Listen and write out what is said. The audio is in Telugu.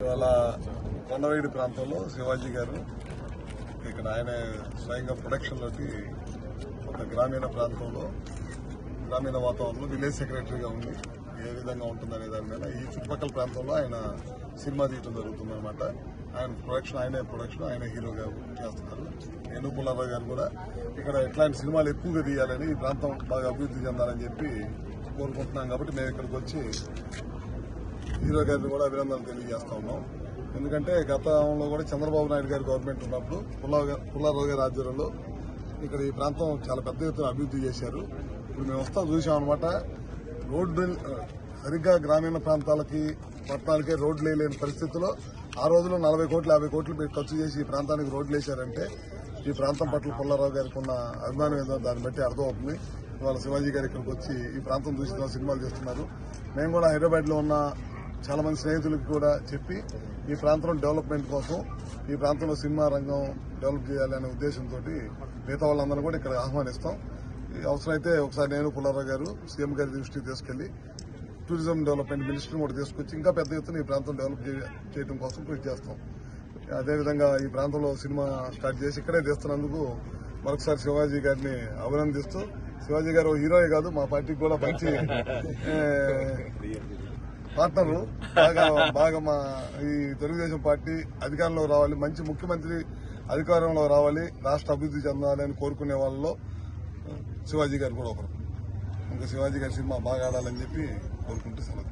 ఇవాళ కొండవీడి ప్రాంతంలో శివాజీ గారు ఇక్కడ ఆయన స్వయంగా ప్రొడక్షన్లోకి ఒక గ్రామీణ ప్రాంతంలో గ్రామీణ వాతావరణంలో విలేజ్ సెక్రటరీగా ఉండి ఏ విధంగా ఉంటుందనే దాని మీద ఈ చుట్టుపక్కల ప్రాంతంలో ఆయన సినిమా తీయడం జరుగుతుందన్నమాట. ఆయన ప్రొడక్షన్ ఆయన హీరోగా చేస్తున్నారు. నేను పుల్లారావు గారు కూడా ఇక్కడ ఇట్లాంటి సినిమాలు ఎక్కువగా తీయాలని ఈ ప్రాంతం బాగా అభివృద్ధి చెందాలని చెప్పి కోరుకుంటున్నాం. కాబట్టి మేము ఇక్కడికి వచ్చి హీరో గారిని కూడా అభినందనలు తెలియజేస్తా ఉన్నాం. ఎందుకంటే గతంలో కూడా చంద్రబాబు నాయుడు గారి గవర్నమెంట్ ఉన్నప్పుడు పుల్లారావు గారి ఆధ్వర్యంలో ఇక్కడ ఈ ప్రాంతం చాలా పెద్ద ఎత్తున అభివృద్ధి చేశారు. ఇప్పుడు మేము వస్తాం చూసామన్నమాట. రోడ్డు సరిగ్గా గ్రామీణ ప్రాంతాలకి పట్టణాలకే రోడ్లు వేయలేని పరిస్థితుల్లో ఆ రోజుల్లో 40 కోట్లు 50 కోట్లు ఖర్చు చేసి ఈ ప్రాంతానికి రోడ్లు వేశారంటే ఈ ప్రాంతం పట్ల పుల్లారావు గారికి ఉన్న అభిమానం ఏదో దాన్ని బట్టి అర్థమవుతుంది. ఇవాళ శివాజీ గారు ఇక్కడికి వచ్చి ఈ ప్రాంతం చూసి సినిమాలు చేస్తున్నారు. మేము కూడా హైదరాబాద్ లో ఉన్న చాలా మంది స్నేహితులకు కూడా చెప్పి ఈ ప్రాంతం డెవలప్మెంట్ కోసం ఈ ప్రాంతంలో సినిమా రంగం డెవలప్ చేయాలి అనే ఉద్దేశంతో మిగతా వాళ్ళందరూ కూడా ఇక్కడ ఆహ్వానిస్తాం. అవసరమైతే ఒకసారి నేను పుల్లారావు గారు సీఎం గారి దృష్టికి తీసుకెళ్లి టూరిజం డెవలప్మెంట్ మినిస్టర్ కూడా తీసుకొచ్చి ఇంకా పెద్ద ఎత్తున ఈ ప్రాంతం డెవలప్ చేయడం కోసం కృషి చేస్తాం. అదేవిధంగా ఈ ప్రాంతంలో సినిమా స్టార్ట్ చేసి ఇక్కడే తీస్తున్నందుకు మరొకసారి శివాజీ గారిని అభినందిస్తూ, శివాజీ గారు హీరోయే కాదు మా పార్టీకి కూడా మంచి పార్ట్నరు. బాగా మా ఈ తెలుగుదేశం పార్టీ అధికారంలో రావాలి, మంచి ముఖ్యమంత్రి అధికారంలో రావాలి, రాష్ట్ర అభివృద్ధి చెందాలి అని కోరుకునే వాళ్ళలో శివాజీ గారు కూడా ఒకరు. ఇంకా శివాజీ గారి సినిమా బాగా ఆడాలని చెప్పి కోరుకుంటూ సెలవు.